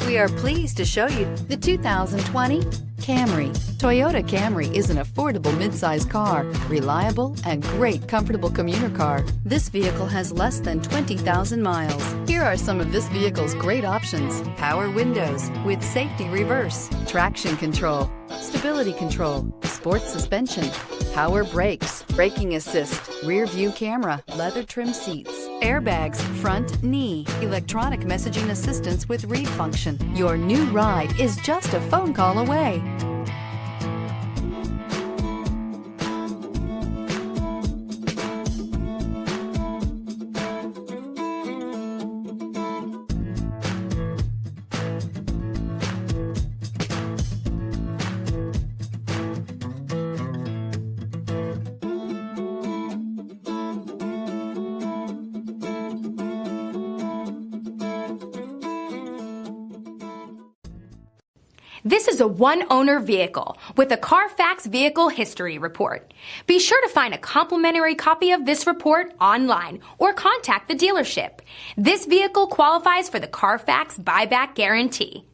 We are pleased to show you the 2020 Camry. Toyota Camry is an affordable midsize car, reliable and great comfortable commuter car. This vehicle has less than 20,000 miles. Here are some of this vehicle's great options: power windows with safety reverse, traction control, stability control, sports suspension, power brakes, braking assist, rear view camera, leather trim seats, airbags, front knee, electronic messaging assistance with read function. Your new ride is just a phone call away. This is a one-owner vehicle with a Carfax Vehicle History Report. Be sure to find a complimentary copy of this report online or contact the dealership. This vehicle qualifies for the Carfax Buyback Guarantee.